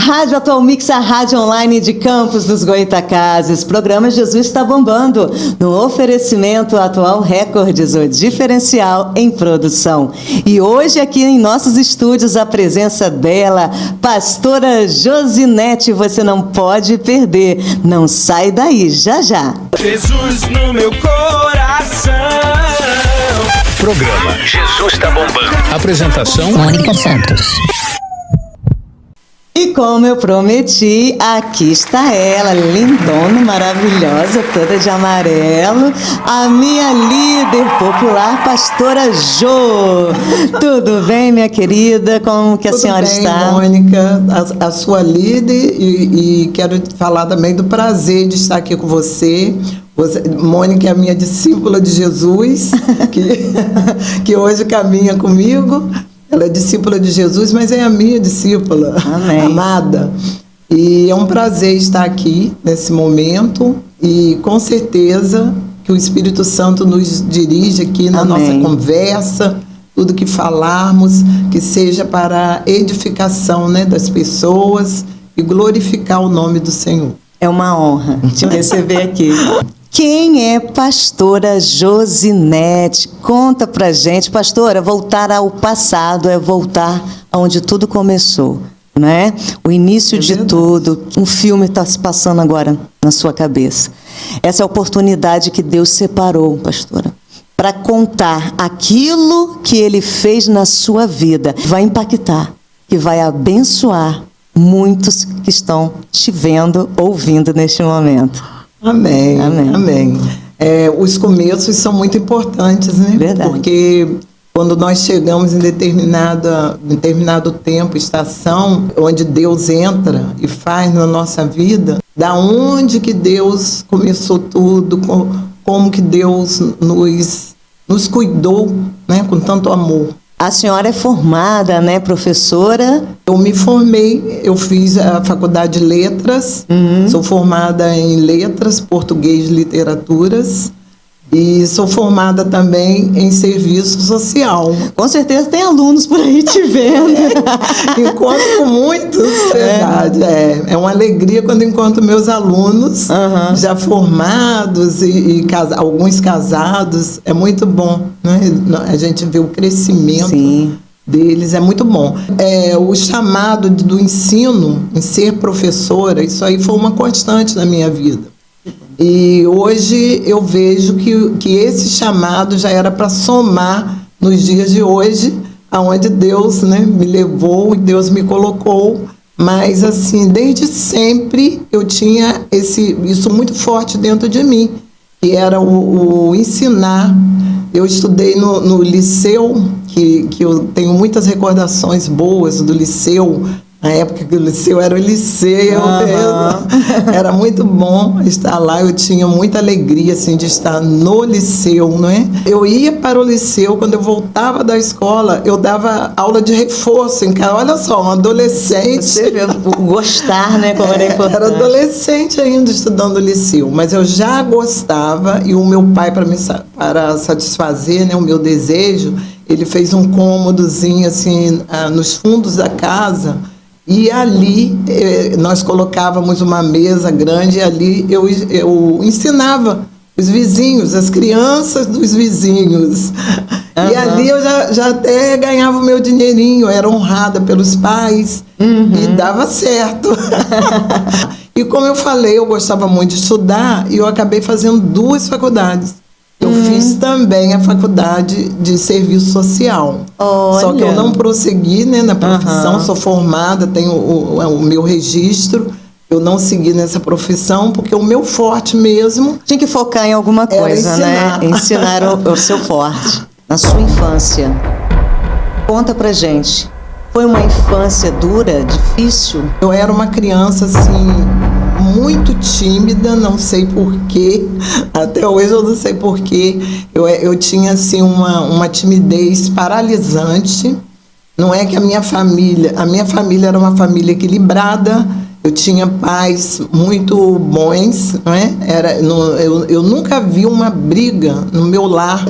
Rádio Atual Mix, a rádio online de Campos dos Goytacazes. Programa Jesus está bombando. No oferecimento Atual Records, o diferencial em produção. E hoje aqui em nossos estúdios a presença dela, pastora Josinete. Você não pode perder. Não sai daí, já já. Jesus no meu coração. Programa Jesus está bombando. Apresentação Mônica Santos. E como eu prometi, aqui está ela, lindona, maravilhosa, toda de amarelo, a minha líder popular, pastora Jô. Tudo bem, minha querida? Como que a senhora está? Tudo bem, Mônica, a sua líder, e quero falar também do prazer de estar aqui com você. Mônica é a minha discípula de Jesus, que hoje caminha comigo. Ela é discípula de Jesus, mas é a minha discípula. Amém. Amada. E é um prazer estar aqui nesse momento e com certeza que o Espírito Santo nos dirige aqui na Amém. nossa conversa, tudo que falarmos, que seja para a edificação, né, das pessoas e glorificar o nome do Senhor. É uma honra te receber aqui. Quem é pastora Josinete? Conta pra gente. Pastora, voltar ao passado é voltar aonde tudo começou, né? O início de tudo. Um filme está se passando agora na sua cabeça. Essa é a oportunidade que Deus separou, pastora, para contar aquilo que Ele fez na sua vida. Vai impactar, que vai abençoar muitos que estão te vendo, ouvindo neste momento. Amém, Amém. amém. Os começos são muito importantes, né? Verdade. Porque quando nós chegamos em determinado tempo, estação, onde Deus entra e faz na nossa vida, da onde que Deus começou tudo, como que Deus nos cuidou, né, com tanto amor. A senhora é formada, né, professora? Eu me formei, eu fiz a faculdade de letras, sou formada em letras, português e literaturas, e sou formada também em serviço social. Com certeza tem alunos por aí te vendo. Encontro muitos, verdade. É uma alegria quando encontro meus alunos já formados e alguns casados. É muito bom, né? A gente vê o crescimento. Sim. Deles, é muito bom. O chamado do ensino, em ser professora, isso aí foi uma constante na minha vida. E hoje eu vejo que esse chamado já era para somar nos dias de hoje, aonde Deus, né, me levou e Deus me colocou. Mas assim, desde sempre eu tinha isso muito forte dentro de mim, que era o ensinar. Eu estudei no liceu, que eu tenho muitas recordações boas do liceu. Na época que o liceu era o liceu mesmo. Era muito bom estar lá. Eu tinha muita alegria assim, de estar no liceu, não é? Eu ia para o liceu, quando eu voltava da escola, eu dava aula de reforço em casa. Olha só, um adolescente. Você vê o gostar, né, como era importante. Era adolescente ainda estudando liceu, mas eu já gostava, e o meu pai, para satisfazer, né, o meu desejo, ele fez um cômodozinho assim, nos fundos da casa. E ali nós colocávamos uma mesa grande e ali eu ensinava os vizinhos, as crianças dos vizinhos. E ali eu já até ganhava o meu dinheirinho, era honrada pelos pais e dava certo. E como eu falei, eu gostava muito de estudar e eu acabei fazendo 2 faculdades. Eu fiz também a faculdade de serviço social. Olha. Só que eu não prossegui, né, na profissão, sou formada, tenho o meu registro. Eu não segui nessa profissão, porque o meu forte mesmo... Tinha que focar em alguma coisa, né? Ensinar o seu forte. Na sua infância, conta pra gente. Foi uma infância dura, difícil? Eu era uma criança, assim, muito tímida, não sei porquê. Até hoje eu não sei porquê. Eu tinha, assim, uma timidez paralisante. Não é que a minha família era uma família equilibrada. Eu tinha pais muito bons, não é? Eu nunca vi uma briga no meu lar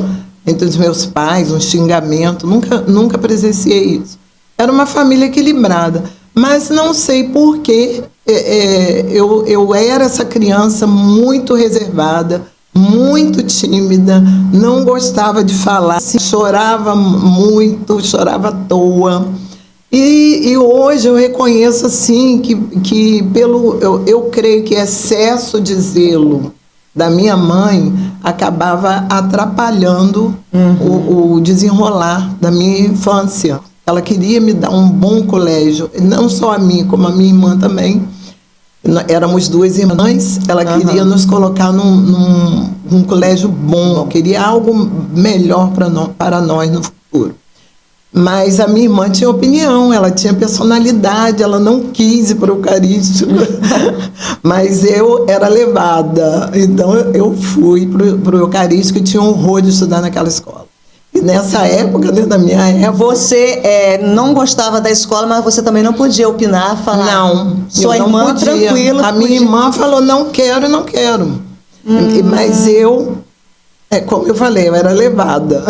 entre os meus pais, um xingamento. Nunca presenciei isso. Era uma família equilibrada. Mas não sei por que eu era essa criança muito reservada, muito tímida, não gostava de falar, chorava muito, chorava à toa. E hoje eu reconheço assim que eu creio que excesso de zelo da minha mãe acabava atrapalhando o desenrolar da minha infância. Ela queria me dar um bom colégio, não só a mim, como a minha irmã também. Éramos duas irmãs, ela queria nos colocar num colégio bom, queria algo melhor para nós no futuro. Mas a minha irmã tinha opinião, ela tinha personalidade, ela não quis ir para o Eucarístico, mas eu era levada. Então eu fui para o Eucarístico e tinha horror de estudar naquela escola. E nessa época, dentro da minha época... Você não gostava da escola, mas você também não podia opinar, falar... Não, sua eu irmã não podia. tranquila... A minha irmã falou, não quero, não quero. Mas eu, como eu falei, eu era levada.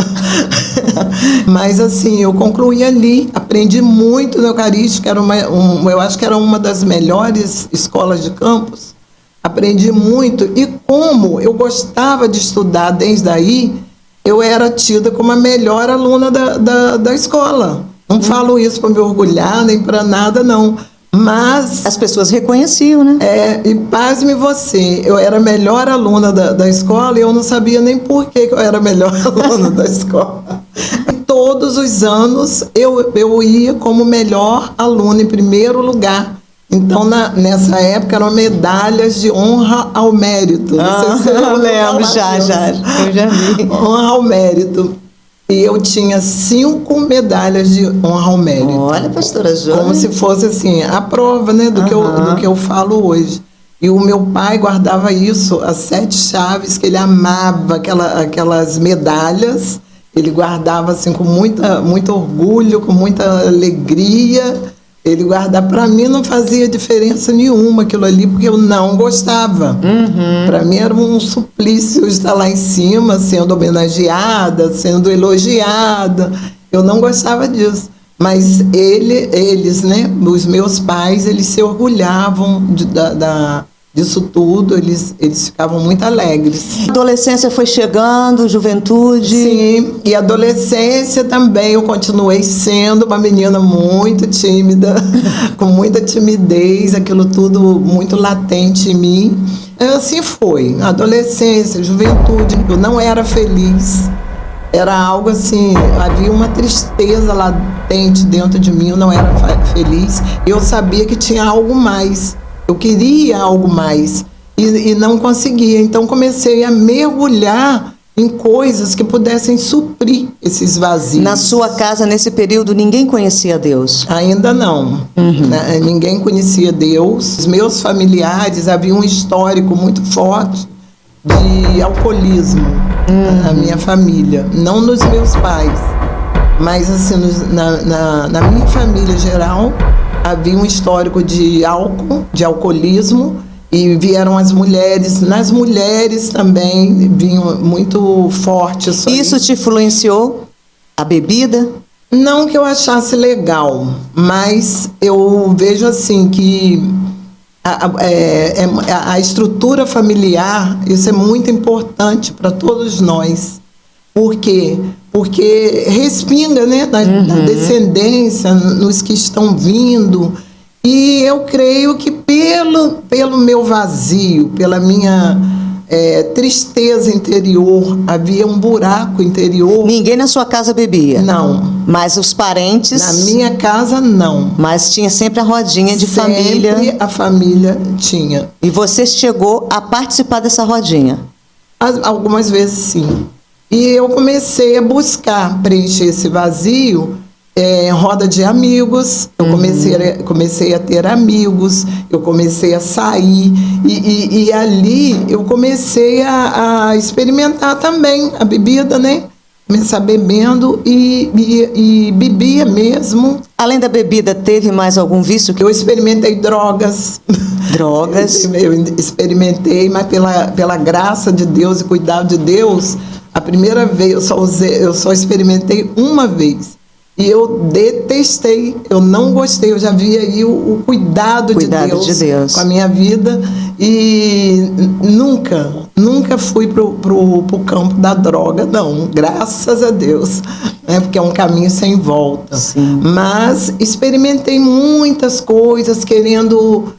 Mas assim, eu concluí ali, aprendi muito no Eucarístico, eu acho que era uma das melhores escolas de campus. Aprendi muito, e como eu gostava de estudar desde aí, eu era tida como a melhor aluna da escola. Não falo isso para me orgulhar, nem para nada, não. Mas... as pessoas reconheciam, né? E pasme você, eu era a melhor aluna da escola e eu não sabia nem por que eu era a melhor aluna da escola. E todos os anos eu ia como melhor aluna em primeiro lugar. Então, nessa época, eram medalhas de honra ao mérito. Não sei se eu lembro, já. Eu já vi. Honra ao mérito. E eu tinha 5 medalhas de honra ao mérito. Olha, pastora Jô. Como se fosse assim, a prova, né, do que eu falo hoje. E o meu pai guardava isso, as 7 chaves, que ele amava aquelas medalhas. Ele guardava assim com muito orgulho, com muita alegria. Ele guardava, para mim não fazia diferença nenhuma aquilo ali, porque eu não gostava. Para mim era um suplício estar lá em cima, sendo homenageada, sendo elogiada. Eu não gostava disso. Mas eles, né, os meus pais, eles se orgulhavam disso tudo, eles ficavam muito alegres. A adolescência foi chegando, juventude... Sim, e adolescência também eu continuei sendo uma menina muito tímida, com muita timidez, aquilo tudo muito latente em mim. Assim foi, adolescência, juventude, eu não era feliz. Era algo assim, havia uma tristeza latente dentro de mim, eu não era feliz. Eu sabia que tinha algo mais. Eu queria algo mais e não conseguia. Então comecei a mergulhar em coisas que pudessem suprir esses vazios. Na sua casa, nesse período, ninguém conhecia Deus? Ainda não. Ninguém conhecia Deus. Os meus familiares haviam um histórico muito forte de alcoolismo. A minha família. Não nos meus pais, mas assim, na minha família geral, havia um histórico de álcool, de alcoolismo, e vieram as mulheres. Nas mulheres também vinha muito forte isso. Isso te influenciou? A bebida? Não que eu achasse legal, mas eu vejo assim que a estrutura familiar, isso é muito importante para todos nós. Por quê? Porque respinga, né, na descendência, nos que estão vindo. E eu creio que pelo meu vazio, pela minha tristeza interior, havia um buraco interior. Ninguém na sua casa bebia? Não. Mas os parentes? Na minha casa, não. Mas tinha sempre a rodinha de família? Sempre a família tinha. E você chegou a participar dessa rodinha? Algumas vezes, sim. E eu comecei a buscar preencher esse vazio em roda de amigos. Eu comecei a ter amigos, eu comecei a sair. E ali eu comecei a experimentar também a bebida, né? Começar bebendo e bebia mesmo. Além da bebida, teve mais algum vício? Eu experimentei drogas. Drogas? Eu experimentei, mas pela graça de Deus e cuidado de Deus, a primeira vez eu só experimentei uma vez. E eu detestei, eu não gostei, eu já vi aí o cuidado de Deus com a minha vida e nunca fui pro campo da droga, não, graças a Deus, né, porque é um caminho sem volta. Sim. Mas experimentei muitas coisas querendo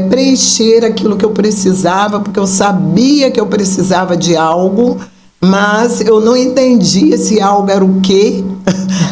preencher aquilo que eu precisava, porque eu sabia que eu precisava de algo, mas eu não entendia se algo era o quê.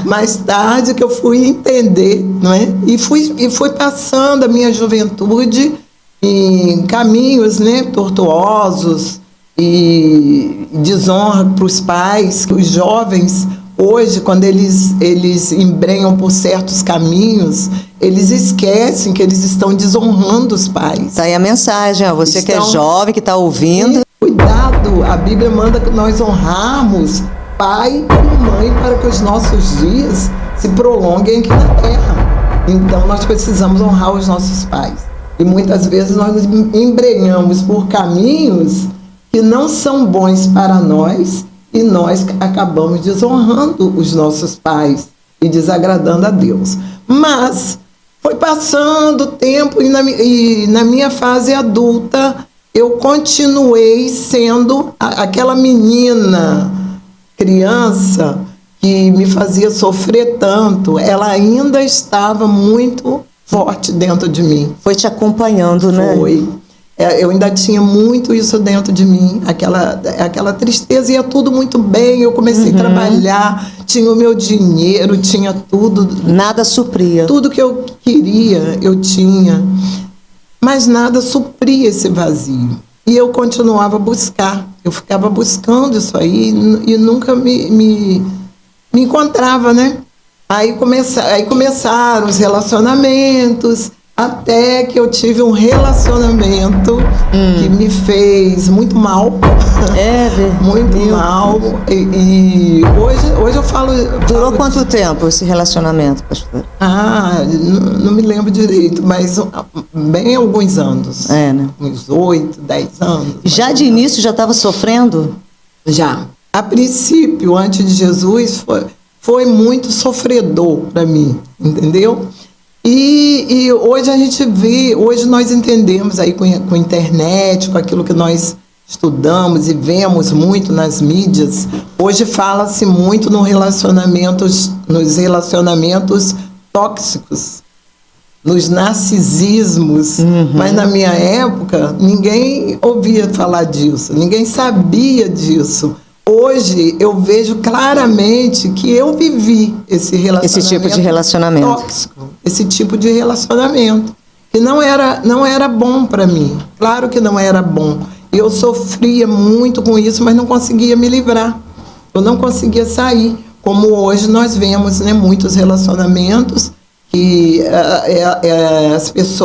Mais tarde que eu fui entender, não é? E fui passando a minha juventude em caminhos, né, tortuosos e desonra para os pais. Os jovens hoje, quando eles embrenham por certos caminhos, eles esquecem que eles estão desonrando os pais. Tá aí a mensagem, ó, você que é jovem, que está ouvindo. Cuidado, a Bíblia manda que nós honrarmos pai e mãe para que os nossos dias se prolonguem aqui na terra. Então nós precisamos honrar os nossos pais. E muitas vezes nós embrenhamos por caminhos que não são bons para nós e nós acabamos desonrando os nossos pais e desagradando a Deus. Mas foi passando o tempo e na minha fase adulta eu continuei sendo aquela menina, criança, que me fazia sofrer tanto. Ela ainda estava muito forte dentro de mim. Foi te acompanhando, né? Foi. Eu ainda tinha muito isso dentro de mim, aquela tristeza, ia tudo muito bem, eu comecei a trabalhar, tinha o meu dinheiro, tinha tudo. Nada supria. Tudo que eu queria, eu tinha, mas nada supria esse vazio. E eu continuava a buscar, eu ficava buscando isso aí e nunca me encontrava, né? Aí começaram os relacionamentos, até que eu tive um relacionamento que me fez muito mal. Muito mal. E hoje eu falo... Durou quanto tempo esse relacionamento, pastor? Não me lembro direito, mas bem alguns anos. Né? Uns 8, 10 anos. Já de início já estava sofrendo? Já. A princípio, antes de Jesus, foi muito sofredor para mim, entendeu? E hoje a gente vê, hoje nós entendemos aí com a internet, com aquilo que nós estudamos e vemos muito nas mídias, hoje fala-se muito nos relacionamentos tóxicos, nos narcisismos, mas na minha época ninguém ouvia falar disso, ninguém sabia disso. Hoje eu vejo claramente que eu vivi esse tipo de relacionamento tóxico, esse tipo de relacionamento, que não era bom para mim. Claro que não era bom. Eu sofria muito com isso, mas não conseguia me livrar. Eu não conseguia sair. Como hoje nós vemos, né, muitos relacionamentos que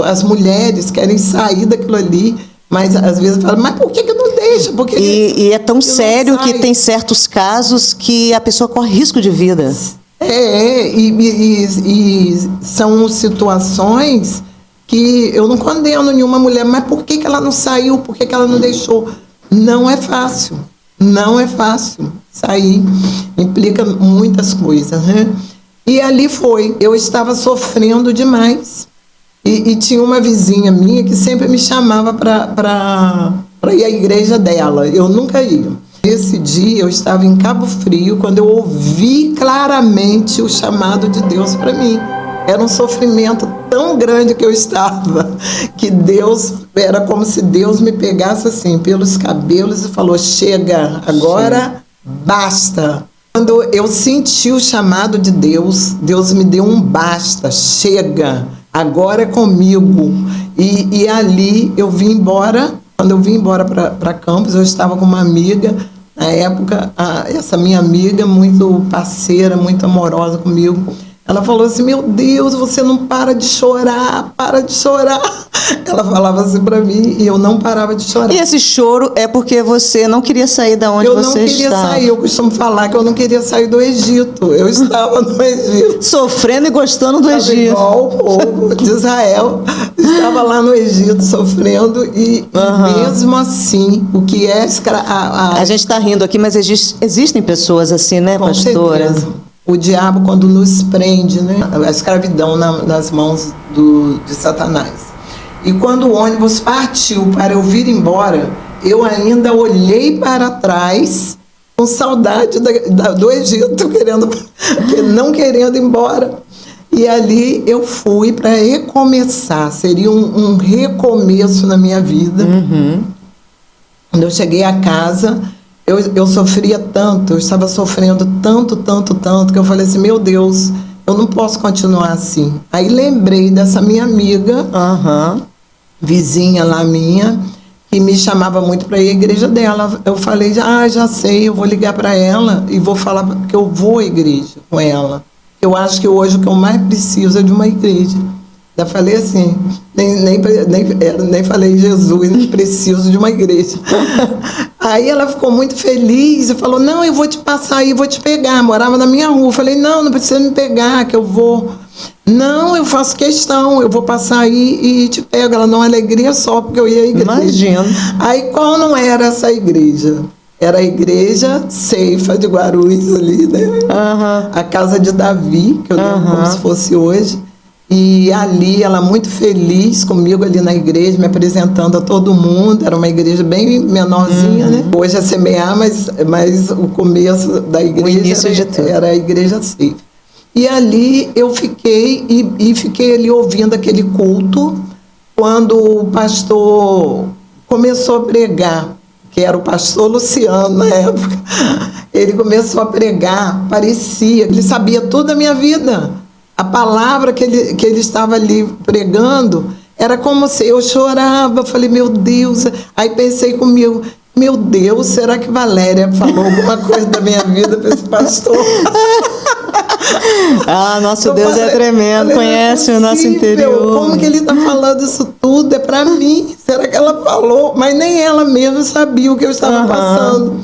as mulheres querem sair daquilo ali, mas às vezes falam, mas por que não deixa? E é tão sério que tem certos casos que a pessoa corre risco de vida. E são situações que eu não condeno nenhuma mulher, mas por que ela não saiu? Por que ela não deixou? Não é fácil. Não é fácil sair. Implica muitas coisas, né? E ali foi. Eu estava sofrendo demais. E tinha uma vizinha minha que sempre me chamava para ir à igreja dela. Eu nunca ia. Esse dia eu estava em Cabo Frio, quando eu ouvi claramente o chamado de Deus para mim. Era um sofrimento tão grande que eu estava, que Deus, era como se Deus me pegasse assim, pelos cabelos e falou, chega, agora basta. Quando eu senti o chamado de Deus, Deus me deu um basta, chega, agora é comigo. E ali eu vim embora. Quando eu vim embora para Campos, eu estava com uma amiga, na época, essa minha amiga, muito parceira, muito amorosa comigo, ela falou assim, meu Deus, você não para de chorar, para de chorar. Ela falava assim para mim e eu não parava de chorar. E esse choro é porque você não queria sair da onde você estava? Eu não queria sair, eu costumo falar que eu não queria sair do Egito. Eu estava no Egito. Sofrendo e gostando do Egito. Igual o povo de Israel. Estava lá no Egito sofrendo e mesmo assim, o que é A gente está rindo aqui, mas existem pessoas assim, né, com pastora? Certeza. o diabo, quando nos prende, né? A escravidão nas mãos de Satanás. E quando o ônibus partiu para eu vir embora, eu ainda olhei para trás com saudade do Egito, não querendo ir embora. E ali eu fui para recomeçar, seria um recomeço na minha vida. Uhum. Quando eu cheguei a casa, eu sofria tanto, eu estava sofrendo tanto, que eu falei assim, meu Deus, eu não posso continuar assim. Aí lembrei dessa minha amiga, vizinha lá minha, que me chamava muito para ir à igreja dela. Eu falei, já sei, eu vou ligar para ela e vou falar que eu vou à igreja com ela. Eu acho que hoje o que eu mais preciso é de uma igreja. Já falei assim, nem falei Jesus, nem preciso de uma igreja. Aí ela ficou muito feliz e falou, não, eu vou te passar aí, vou te pegar. Morava na minha rua. Eu falei, não precisa me pegar, que eu vou. Não, eu faço questão, eu vou passar aí e te pego. Ela, não, alegria só, porque eu ia à igreja. Imagino. Aí qual não era essa igreja? Era a igreja Ceifa de Guarulhos ali, né? A casa de Davi, que eu lembro como se fosse hoje. E ali, ela muito feliz comigo ali na igreja, me apresentando a todo mundo. Era uma igreja bem menorzinha, né? Hoje é semear, mas o começo da igreja era a igreja Ceifa. E ali eu fiquei, e fiquei ali ouvindo aquele culto, quando o pastor começou a pregar, que era o pastor Luciano na época. Ele começou a pregar, parecia, ele sabia toda a minha vida. A palavra que ele estava ali pregando, era como se eu chorava, falei, meu Deus. Aí pensei comigo, meu Deus, será que Valéria falou alguma coisa da minha vida para esse pastor? Nosso Deus é tremendo, conhece o nosso interior. Como que ele está falando isso tudo? É para mim. Será que ela falou? Mas nem ela mesma sabia o que eu estava passando.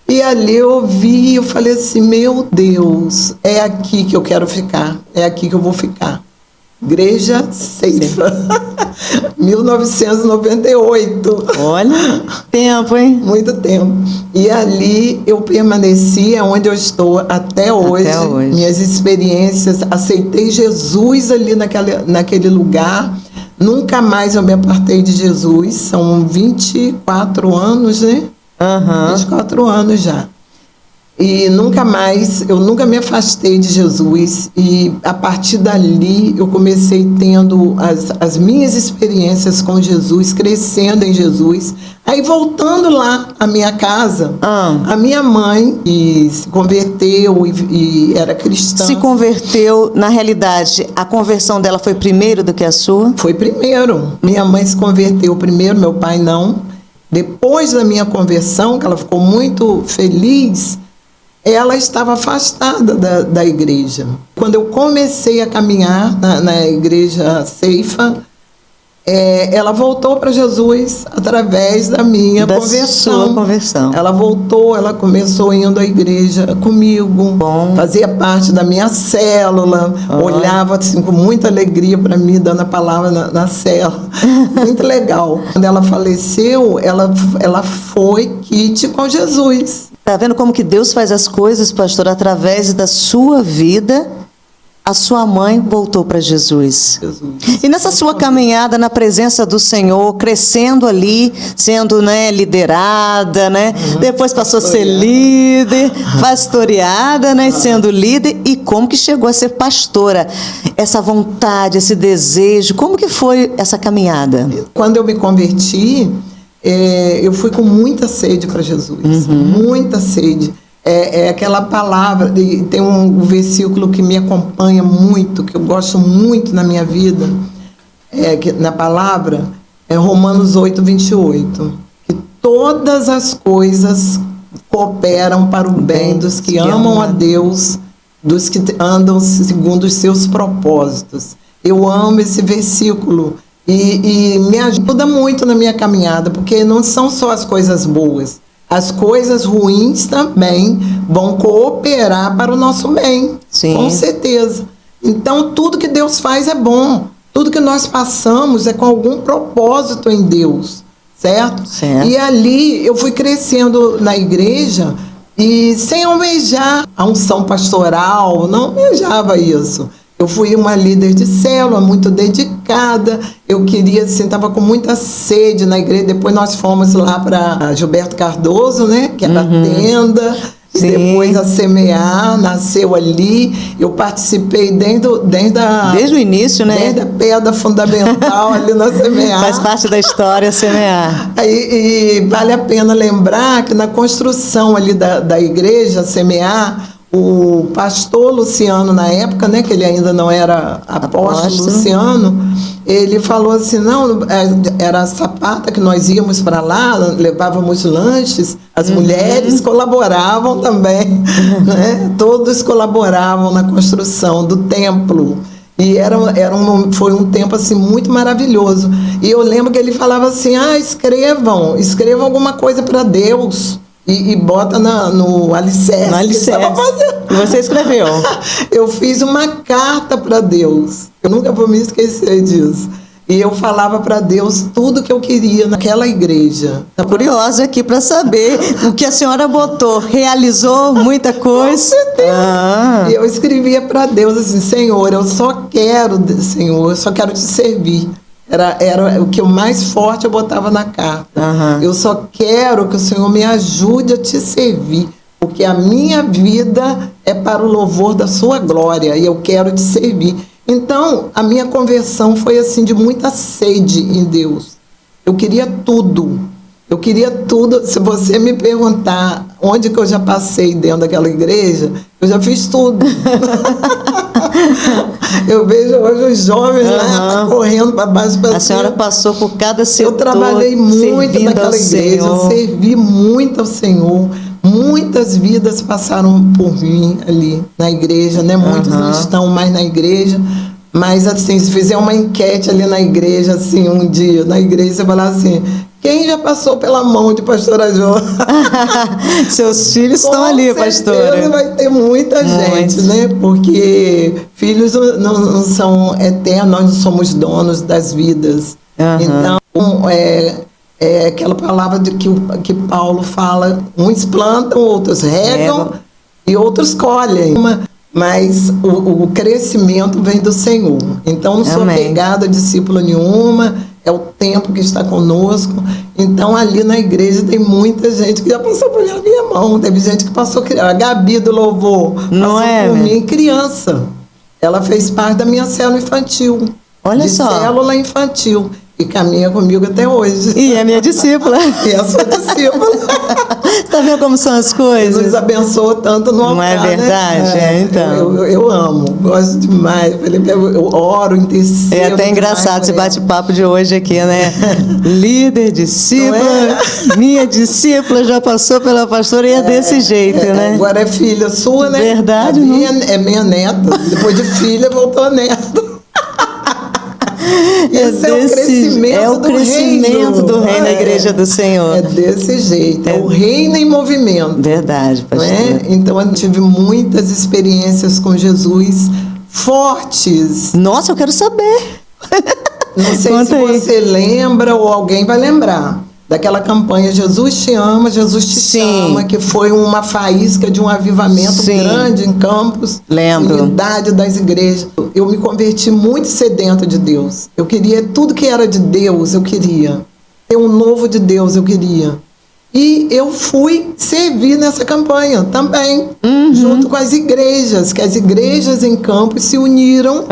E ali eu ouvi, eu falei assim, meu Deus, é aqui que eu quero ficar, é aqui que eu vou ficar. Igreja Ceifa, 1998. Olha, tempo, hein? Muito tempo. E ali eu permaneci, é onde eu estou até hoje. Minhas experiências, aceitei Jesus ali naquele lugar. Nunca mais eu me apartei de Jesus. São 24 anos, né? 24 anos já. E eu nunca me afastei de Jesus. E a partir dali eu comecei tendo as minhas experiências com Jesus, crescendo em Jesus. Aí voltando lá à minha casa, a minha mãe, que se converteu e era cristã. Se converteu, na realidade, a conversão dela foi primeiro do que a sua? Foi primeiro. Minha mãe se converteu primeiro, meu pai não. Depois da minha conversão, que ela ficou muito feliz, ela estava afastada da igreja. Quando eu comecei a caminhar na igreja Ceifa, ela voltou para Jesus através da minha conversão. Sua conversão. Ela voltou, ela começou indo à igreja comigo, fazia parte da minha célula, olhava assim, com muita alegria para mim, dando a palavra na célula. Muito legal. Quando ela faleceu, ela foi kit com Jesus. Tá vendo como que Deus faz as coisas, pastor? Através da sua vida, a sua mãe voltou para Jesus. E nessa sua caminhada na presença do Senhor, crescendo ali, sendo, né, liderada, né? Depois passou a ser líder, pastoreada, né? Sendo líder. E como que chegou a ser pastora? Essa vontade, esse desejo, como que foi essa caminhada? Quando eu me converti, eu fui com muita sede para Jesus, muita sede. É aquela palavra, tem um versículo que me acompanha muito, que eu gosto muito na minha vida, na palavra, é Romanos 8, 28, que todas as coisas cooperam para o bem dos que amam a Deus, dos que andam segundo os seus propósitos. Eu amo esse versículo e me ajuda muito na minha caminhada, porque não são só as coisas boas. As coisas ruins também vão cooperar para o nosso bem. Sim. Com certeza. Então, tudo que Deus faz é bom. Tudo que nós passamos é com algum propósito em Deus. Certo? Certo. E ali eu fui crescendo na igreja E sem almejar a unção pastoral, não almejava isso. Eu fui uma líder de célula, muito dedicada. Eu queria, assim, estava com muita sede na igreja. Depois nós fomos lá para Gilberto Cardoso, né? Que era a tenda. Sim. Depois a Semear nasceu ali. Eu participei desde o início, né? Desde a pedra fundamental ali na Semear. Faz parte da história Semear. E vale a pena lembrar que na construção ali da igreja Semear, o pastor Luciano, na época, né, que ele ainda não era apóstolo Luciano, ele falou assim, não, era a Sapata que nós íamos para lá, levávamos lanches, as mulheres colaboravam também, né? Todos colaboravam na construção do templo. E foi um tempo assim muito maravilhoso. E eu lembro que ele falava assim, escrevam alguma coisa para Deus. E bota no alicerce. No alicerce. E você escreveu? Eu fiz uma carta para Deus. Eu nunca vou me esquecer disso. E eu falava para Deus tudo que eu queria naquela igreja. Estou curiosa aqui para saber o que a senhora botou. Realizou muita coisa? Com certeza. E eu escrevia para Deus assim, Senhor, eu só quero te servir. Era o que eu mais forte eu botava na carta. Eu só quero que o Senhor me ajude a te servir, porque a minha vida é para o louvor da sua glória e eu quero te servir. Então, a minha conversão foi assim de muita sede em Deus. Eu queria tudo. Se você me perguntar onde que eu já passei dentro daquela igreja, eu já fiz tudo. Eu vejo hoje os jovens lá correndo para baixo para cima. A senhora passou por cada setor. Eu trabalhei muito naquela igreja, eu servi muito ao Senhor. Muitas vidas passaram por mim ali na igreja, né? Muitos não estão mais na igreja. Mas, assim, se fizer uma enquete ali na igreja, assim, um dia, na igreja, você falar assim, quem já passou pela mão de pastora Jô? Seus filhos estão ali, pastora. Vai ter muita gente, né? Porque filhos não são eternos, nós não somos donos das vidas. Então, é aquela palavra que Paulo fala, uns plantam, outros regam e outros colhem. Mas o crescimento vem do Senhor. Então, não sou apegada a discípula nenhuma, é o tempo que está conosco. Então, ali na igreja tem muita gente que já passou por minha mão. Teve gente que passou, a Gabi do Louvor, passou por mim criança. Ela fez parte da minha célula infantil. Olha só. Célula infantil. E caminha comigo até hoje. E é minha discípula. E é sua discípula. Tá vendo como são as coisas? Nos abençoa tanto no altar, não é verdade? Né? Então. Eu amo, gosto demais. Eu oro, intercedo. É até engraçado esse bate-papo de hoje aqui, né? Líder, discípula, minha discípula já passou pela pastora e é desse jeito, né? Agora é filha sua, né? Verdade. É minha neta. Depois de filha, voltou a neta. Esse é o crescimento do reino da igreja do Senhor. É desse jeito, é o reino em movimento. Verdade, pastor. Né? Então eu tive muitas experiências com Jesus fortes. Nossa, eu quero saber. Não sei se você lembra ou alguém vai lembrar daquela campanha Jesus te ama, Jesus te chama, que foi uma faísca de um avivamento grande em Campos. Lembro. Unidade das igrejas. Eu me converti muito sedenta de Deus. Eu queria tudo que era de Deus, eu queria. Ter um novo de Deus, eu queria. E eu fui servir nessa campanha também, junto com as igrejas, que as igrejas em Campos se uniram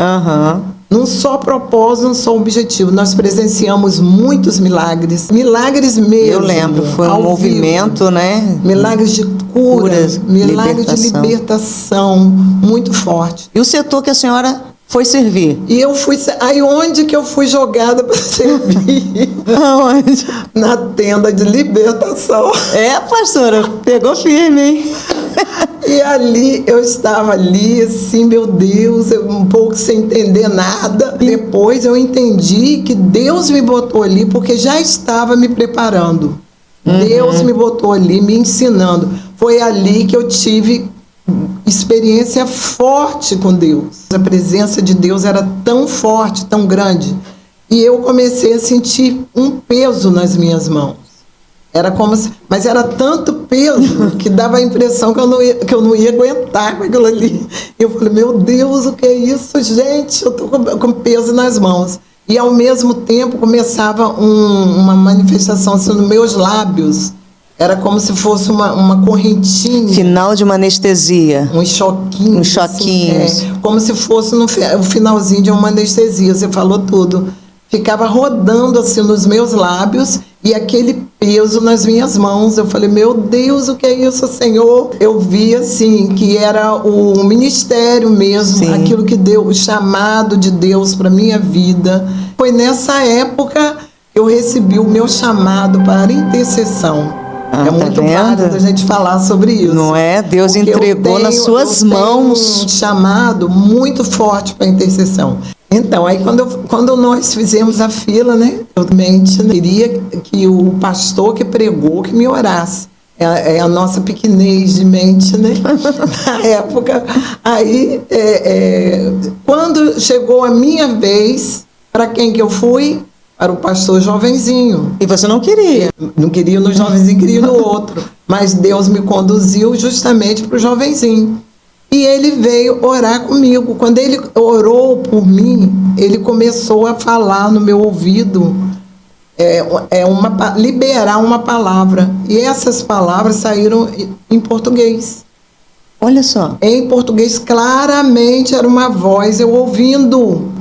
num só propósito, num só objetivo. Nós presenciamos muitos milagres mesmo. Eu lembro, foi um movimento, né? Milagres de curas, milagres de libertação, muito forte. E o setor que a senhora foi servir? E eu fui... Aí onde que eu fui jogada para servir? Aonde? Na tenda de libertação. Pastora, pegou firme, hein? E ali, eu estava ali, assim, meu Deus, um pouco sem entender nada. Depois eu entendi que Deus me botou ali porque já estava me preparando. Deus me botou ali, me ensinando. Foi ali que eu tive experiência forte com Deus. A presença de Deus era tão forte, tão grande. E eu comecei a sentir um peso nas minhas mãos. Era como se, mas era tanto peso que dava a impressão que eu não ia aguentar com aquilo ali. Eu falei, meu Deus, o que é isso, gente? Eu estou com peso nas mãos. E ao mesmo tempo começava uma manifestação assim, nos meus lábios. Era como se fosse uma correntinha. Final de uma anestesia. Um choquinho. Um choquinho. Assim, como se fosse o finalzinho de uma anestesia. Você falou tudo. Ficava rodando assim nos meus lábios e aquele peso nas minhas mãos. Eu falei, meu Deus, o que é isso, Senhor? Eu vi assim que era o ministério mesmo, Sim. aquilo que deu, o chamado de Deus para minha vida. Foi nessa época que eu recebi o meu chamado para intercessão. É muito válido a gente falar sobre isso. Não é? Deus entregou nas suas mãos. Um chamado muito forte para intercessão. Então, aí quando nós fizemos a fila, né, eu também queria que o pastor que pregou que me orasse. É a nossa pequenez de mente, né? Na época. Aí, quando chegou a minha vez, para quem que eu fui? Para o pastor jovenzinho. E você não queria? Não queria no jovenzinho, queria no outro. Mas Deus me conduziu justamente para o jovenzinho. E ele veio orar comigo. Quando ele orou por mim, ele começou a falar no meu ouvido, liberar uma palavra. E essas palavras saíram em português. Olha só. Em português, claramente era uma voz, eu ouvindo.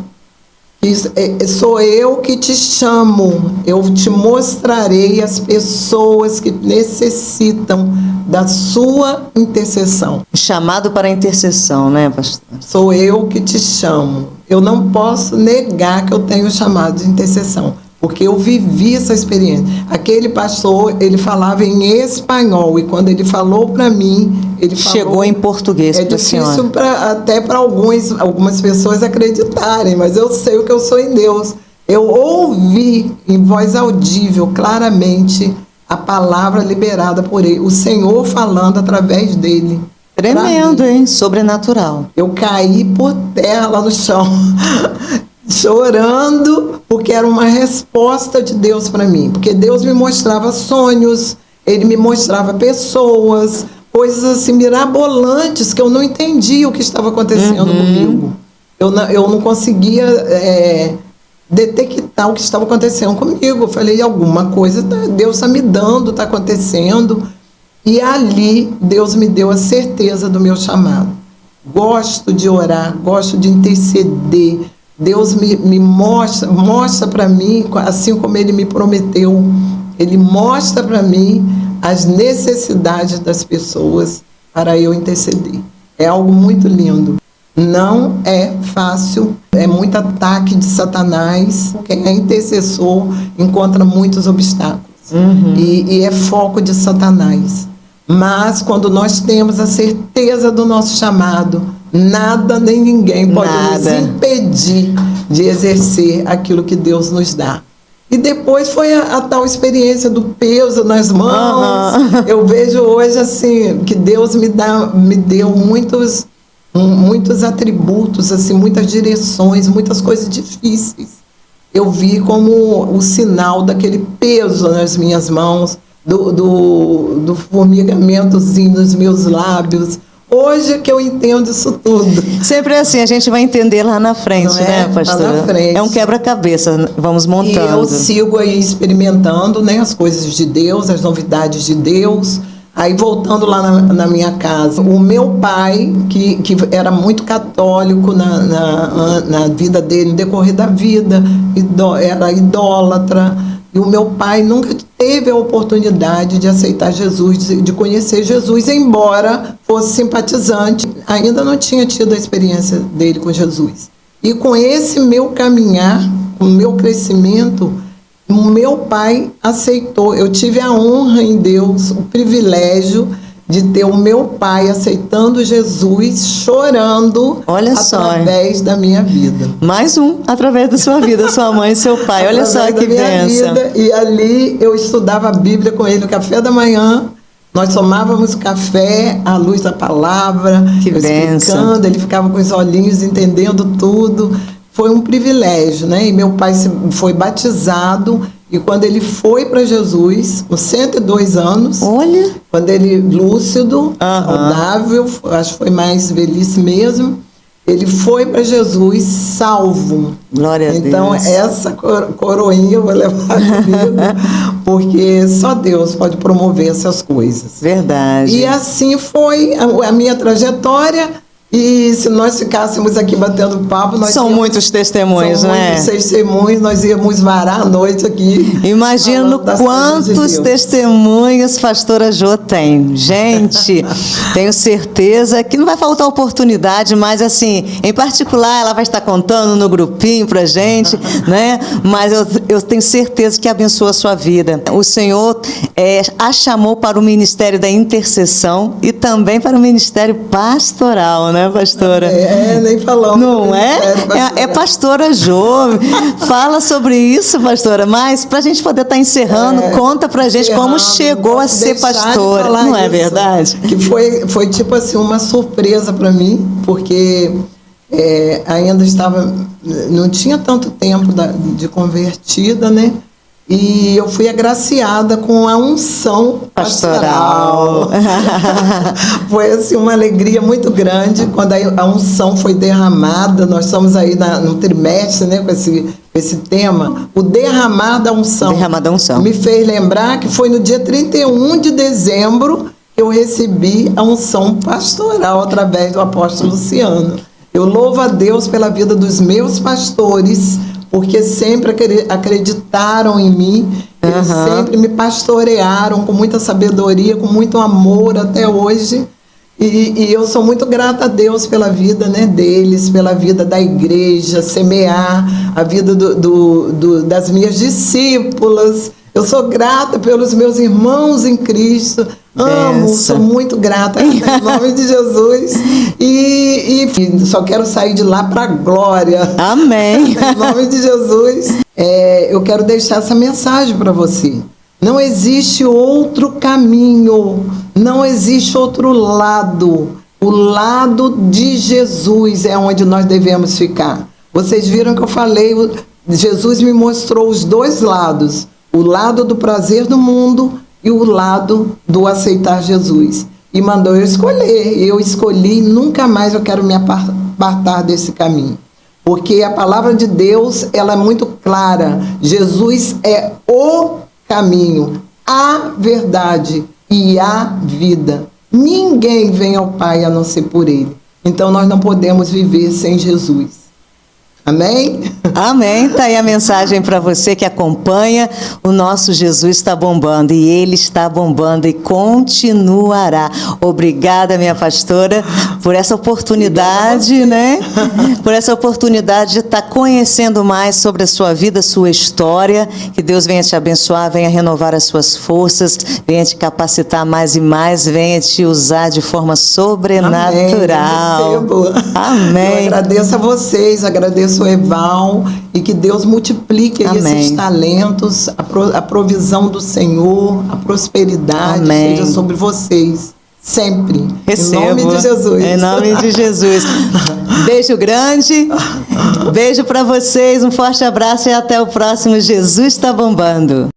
Sou eu que te chamo, eu te mostrarei as pessoas que necessitam da sua intercessão. Chamado para a intercessão, né, pastor? Sou eu que te chamo. Eu não posso negar que eu tenho chamado de intercessão, porque eu vivi essa experiência. Aquele pastor, ele falava em espanhol, e quando ele falou para mim, ele falou... Chegou em português para a senhora. É difícil até para algumas pessoas acreditarem, mas eu sei o que eu sou em Deus. Eu ouvi em voz audível, claramente, a palavra liberada por ele, o Senhor falando através dele. Tremendo, hein? Sobrenatural. Eu caí por terra lá no chão, chorando, porque era uma resposta de Deus para mim. Porque Deus me mostrava sonhos, Ele me mostrava pessoas, coisas assim mirabolantes que eu não entendia o que estava acontecendo comigo. Eu não conseguia detectar o que estava acontecendo comigo. Eu falei, alguma coisa Deus está me dando, está acontecendo. E ali Deus me deu a certeza do meu chamado. Gosto de orar, gosto de interceder. Deus me mostra para mim, assim como Ele me prometeu, Ele mostra para mim as necessidades das pessoas para eu interceder. É algo muito lindo. Não é fácil, é muito ataque de Satanás. Quem é intercessor encontra muitos obstáculos. E é foco de Satanás. Mas quando nós temos a certeza do nosso chamado, nada nem ninguém pode nos impedir de exercer aquilo que Deus nos dá. E depois foi a tal experiência do peso nas mãos. Eu vejo hoje assim que Deus me deu muitos atributos, assim, muitas direções, muitas coisas difíceis. Eu vi como o sinal daquele peso nas minhas mãos, do formigamentozinho nos meus lábios. Hoje que eu entendo isso tudo. Sempre assim, a gente vai entender lá na frente, né, pastora? Lá na frente. É um quebra-cabeça, vamos montando. E eu sigo aí experimentando, né, as coisas de Deus, as novidades de Deus. Aí voltando lá na minha casa, o meu pai, que era muito católico na vida dele, no decorrer da vida, era idólatra, e o meu pai nunca teve a oportunidade de aceitar Jesus, de conhecer Jesus, embora fosse simpatizante, ainda não tinha tido a experiência dele com Jesus. E com esse meu caminhar, com o meu crescimento, o meu pai aceitou. Eu tive a honra em Deus, o privilégio de ter o meu pai aceitando Jesus, chorando através da minha vida. Mais um através da sua vida, sua mãe e seu pai. Olha só que bênção. E ali eu estudava a Bíblia com ele no café da manhã. Nós tomávamos café à luz da palavra, explicando, ele ficava com os olhinhos entendendo tudo. Foi um privilégio, né? E meu pai foi batizado E quando ele foi para Jesus, com 102 anos, Olha. quando ele lúcido, saudável, acho que foi mais velhice mesmo, ele foi para Jesus salvo. Glória a Deus. Então, essa coroinha eu vou levar comigo, porque só Deus pode promover essas coisas. Verdade. E assim foi a minha trajetória. E se nós ficássemos aqui batendo papo, São muitos testemunhos, são né? muitos testemunhos, nós íamos varar a noite aqui. Imagino falando das coisas de quantos Deus. testemunhos pastora Jô tem. Gente, tenho certeza que não vai faltar oportunidade, mas assim, em particular, ela vai estar contando no grupinho pra gente, né? Mas eu tenho certeza que abençoa a sua vida. O Senhor a chamou para o ministério da intercessão e também para o ministério pastoral, né, pastora? Nem falamos. Não é? É pastora Jô. Fala sobre isso, pastora. Mas para a gente poder estar encerrando, conta pra gente como chegou a ser pastora. Não é verdade? Que foi tipo assim, uma surpresa para mim, porque ainda não tinha tanto tempo de convertida, né? E eu fui agraciada com a unção pastoral. Foi assim, uma alegria muito grande quando a unção foi derramada. Nós estamos aí no trimestre, né, com esse tema, o derramar da unção. Derramar da unção. Me fez lembrar que foi no dia 31 de dezembro que eu recebi a unção pastoral através do apóstolo Luciano. Eu louvo a Deus pela vida dos meus pastores, porque sempre acreditaram em mim, eles sempre me pastorearam com muita sabedoria, com muito amor até hoje. E eu sou muito grata a Deus pela vida, né, deles, pela vida da igreja, semear a vida das minhas discípulas. Eu sou grata pelos meus irmãos em Cristo. Amo, sou muito grata em nome de Jesus. E só quero sair de lá para a glória. Amém. Em nome de Jesus. Eu quero deixar essa mensagem para você. Não existe outro caminho, não existe outro lado. O lado de Jesus é onde nós devemos ficar. Vocês viram que eu falei, Jesus me mostrou os dois lados. O lado do prazer do mundo e o lado do aceitar Jesus. E mandou eu escolher. Eu escolhi, nunca mais eu quero me apartar desse caminho. Porque a palavra de Deus, ela é muito clara. Jesus é o caminho, a verdade e a vida. Ninguém vem ao Pai a não ser por Ele. Então nós não podemos viver sem Jesus. Amém? Amém. Tá aí a mensagem para você que acompanha. O nosso Jesus está bombando e Ele está bombando e continuará. Obrigada, minha pastora, por essa oportunidade, né? Por essa oportunidade de estar conhecendo mais sobre a sua vida, sua história. Que Deus venha te abençoar, venha renovar as suas forças, venha te capacitar mais e mais, venha te usar de forma sobrenatural. Amém. Eu agradeço a vocês, agradeço o Eval, e que Deus multiplique esses talentos, a provisão do Senhor, a prosperidade seja sobre vocês, sempre. Recebo. Em nome de Jesus. Em nome de Jesus. Beijo grande, beijo para vocês, um forte abraço e até o próximo Jesus está bombando.